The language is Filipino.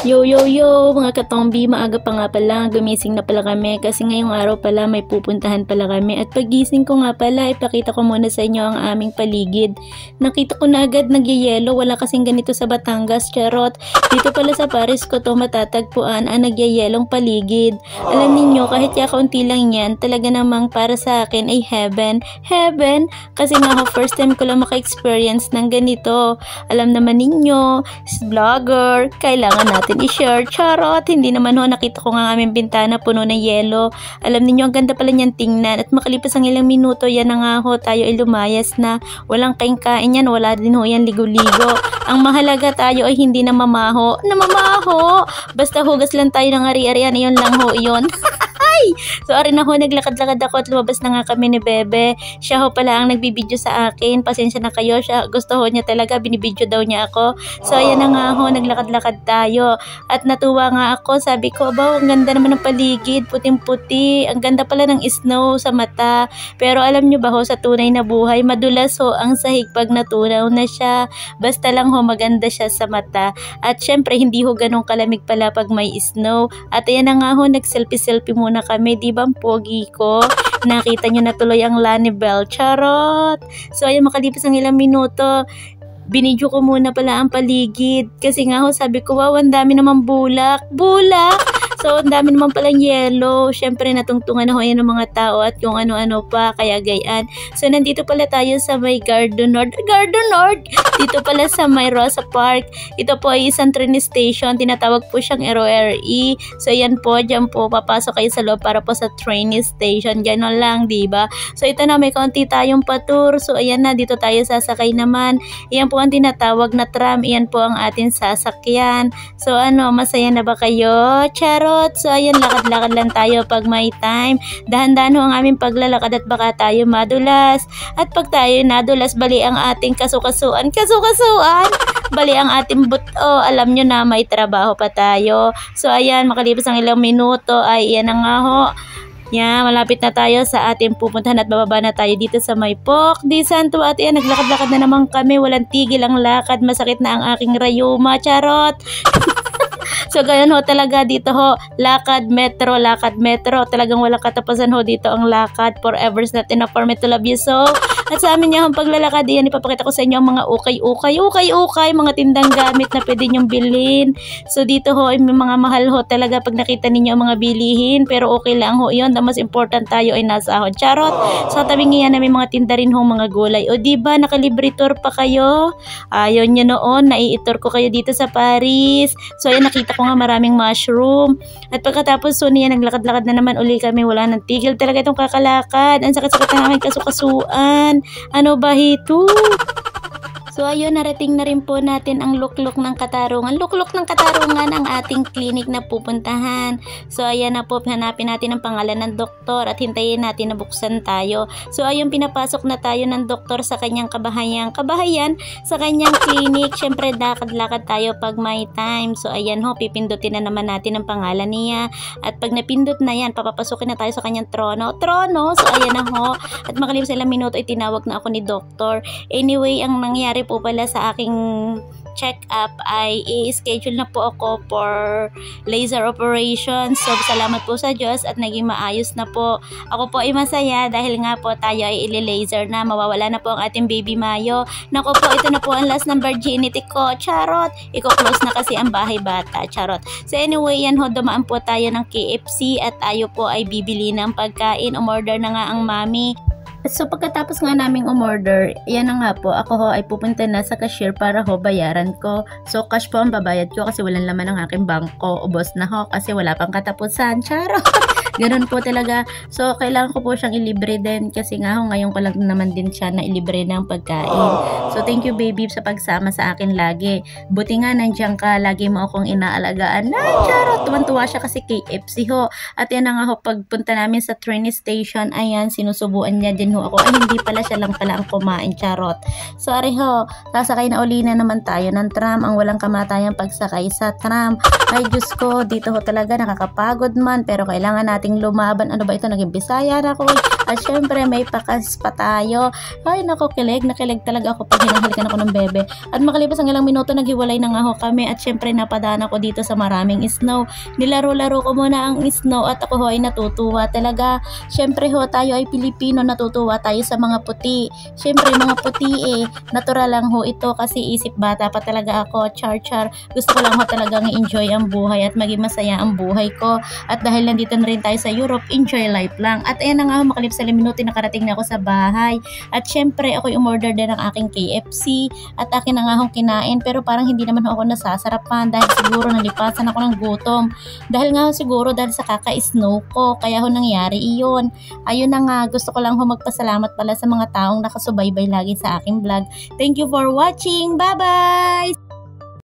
Yo yo yo mga katombi, maaga pa nga pala, gumising na pala kami kasi ngayong araw pala may pupuntahan pala kami at pagising ko nga pala, ipakita ko muna sa inyo ang aming paligid. Nakita ko na agad nagyayelo, wala kasing ganito sa Batangas, charot. Dito pala sa Paris ko to matatagpuan ang nagyayelong paligid. Alam niyo kahit ya kaunti lang yan, talaga namang para sa akin ay heaven. Heaven? Kasi nga ho, first time ko lang maka-experience ng ganito. Alam naman ninyo, vlogger, kailangan natin i-share, charot. Hindi naman ho, nakita ko nga aming bintana puno ng yelo. Alam niyo ang ganda pala niyan tingnan at makalipas ang ilang minuto, yan na nga ho, tayo ay lumayas na. Walang kain-kain yan, wala din ho yan ligo-ligo. Ang mahalaga tayo ay hindi na mamaho. Namamaho! Basta hugas lang tayo ng ari-arian, iyon lang ho, iyon. So ari na ho, naglakad-lakad ako at lumabas na nga kami ni Bebe. Siya ho pala ang nagbibideo sa akin. Pasensya na kayo, siya gusto ho niya talaga, binibideo daw niya ako. So ayan na nga ho, naglakad-lakad tayo. At natuwa nga ako, sabi ko, "Abaw, ang ganda naman ng paligid, puting-puti. Ang ganda pala ng snow sa mata." Pero alam nyo ba ho, sa tunay na buhay, madulas ho ang sahig pag natunaw na siya. Basta lang ho, maganda siya sa mata. At syempre, hindi ho ganun kalamig pala pag may snow. At ayan na nga ho, nag-selfie-selfie muna kami. Di ba ang pogi ko? Nakita nyo na tuloy ang Lanibel. Charot! So ayan, makalipas ang ilang minuto, binidyo ko muna pala ang paligid. Kasi nga ho, sabi ko, wow, ang dami naman bulak. Bulak! So, ang dami naman palang yellow. Siyempre, natungtungan ho yan ng mga tao at yung ano-ano pa, kaya gayaan. So, nandito pala tayo sa may Garden Nord. Garden Nord! Dito pala sa may Rosa Park. Ito po ay isang train station. Tinatawag po siyang RORE. So, yan po, dyan po, papasok kayo sa loob para po sa train station. Ganon lang, diba? So, ito na, may kaunti tayong patour. So, ayan na, dito tayo sasakay naman. Iyan po ang tinatawag na tram. Iyan po ang ating sasakyan. So, ano, masaya na ba kayo? Charot! So, ayan, lakad-lakad lang tayo pag may time. Dahan-dahan ho ang aming paglalakad at baka tayo madulas. At pag tayo nadulas, bali ang ating kasukasuan. Kasukasuan! Bali ang ating buto. Alam nyo na, may trabaho pa tayo. So, ayan, makalipas ang ilang minuto, ay iyan na nga ho. Yan, malapit na tayo sa ating pupuntahan at bababa na tayo dito sa may Pok di Santo. At yan, naglakad-lakad na naman kami. Walang tigil ang lakad. Masakit na ang aking rayuma. Charot! So, ganyan ho talaga dito ho. Lakad metro, lakad metro. Talagang walang katapusan ho dito ang lakad. Forever is not enough for me to love you so. At sa amin niya ang paglalakad, yan, ipapakita ko sa inyo ang mga ukay-ukay, mga tindang gamit na pwede nyong bilhin. So, dito ho, may mga mahal ho talaga pag nakita ninyo ang mga bilihin. Pero okay lang ho yun. The most important tayo ay nasa ahon. Charot! So, tabing yan na may mga tinda rin ho, mga gulay. O, diba, nakalibre tour pa kayo? Ayaw nyo noon, naiitor ko kayo dito sa Paris. So, ayan, nakita ko nga maraming mushroom. At pagkatapos, so niya, naglakad-lakad na naman uli kami. Wala nang tigil talaga itong kakalakad. Ang sakit-sakit na namin kasukasuan. Ano ba ito? So, ayun, narating na rin po natin ang lukluk ng Katarungan. Lukluk ng Katarungan ang ating clinic na pupuntahan. So, ayan na po, hanapin natin ang pangalan ng doktor at hintayin natin na buksan tayo. So, ayun, pinapasok na tayo ng doktor sa kanyang kabahayan sa kanyang clinic. Siyempre, lakad-lakad tayo pag may time. So, ayan ho, pipindutin na naman natin ang pangalan niya. At pag napindot na yan, papapasukin na tayo sa kanyang trono. So, ayan na ho. At makalipas ilang minuto, itinawag na ako ni doktor. Anyway, ang nangyari po pala sa aking check-up ay i-schedule na po ako for laser operation. So, salamat po sa Diyos at naging maayos na po. Ako po ay masaya dahil nga po tayo ay ili-laser na. Mawawala na po ang ating baby Mayo. Naku po, ito na po ang last ng virginity ko. Charot! Iko-close na kasi ang bahay bata. Charot. So, anyway, yan ho, dumaan po tayo ng KFC at tayo po ay bibili ng pagkain. Umorder na nga ang mami. So, pagkatapos nga naming umorder, yan na nga po, ako ho ay pupunta na sa cashier para ho bayaran ko. So, cash po ang babayad ko kasi walang laman ng aking bangko. Ubos na ho kasi wala pang katapusan. Charot! Ganun po talaga. So, kailangan ko po siyang ilibre din kasi nga ho, ngayon ko lang naman din siya na ilibre ng pagkain. So, thank you baby sa pagsama sa akin lagi. Buti nga nandiyan ka, lagi mo akong inaalagaan. Ay, charot! Tuwan-tuwa siya kasi KFC ho. At yan na nga ho, pagpunta namin sa train station, ayan, sinusubuan niya din ho ako. Ay, hindi pala siya lang pala ang kumain, charot. So, ari ho, sasakay na uli na naman tayo ng tram. Ang walang kamatayang pagsakay sa tram. Ay, Diyos ko, dito ho talaga nakakapagod man. Pero kailangan nating lumaban. Ano ba ito? Naging Bisaya na ako. At syempre may pakas pa tayo. Ay nako, nakilig talaga ako pag hinahalikan ako ng bebe. At makalipas ang ilang minuto naghiwalay na nga ho kami at syempre napadaan ako dito sa maraming snow. Nilaro-laro ko muna ang snow at ako ho ay natutuwa talaga. Syempre ho tayo ay Pilipino, natutuwa tayo sa mga puti. Syempre mga puti natural lang ho ito kasi isip bata pa talaga ako. Char. Gusto ko lang ho talagang i-enjoy ang buhay at maging masaya ang buhay ko. At dahil nandito na rin tayo sa Europe, enjoy life lang. At ayan na nga ho, makalipas sa minuto nakarating na ako sa bahay. At syempre ako umorder din ng aking KFC at akin na nga hong kinain pero parang hindi naman ako nasasarapan dahil siguro nalipasan ako ng gutom. Dahil nga siguro dahil sa kaka-snow ko kaya ho nangyari iyon. Ayun na nga, gusto ko lang ho magpasalamat pala sa mga taong nakasubaybay lagi sa aking vlog. Thank you for watching. Bye-bye!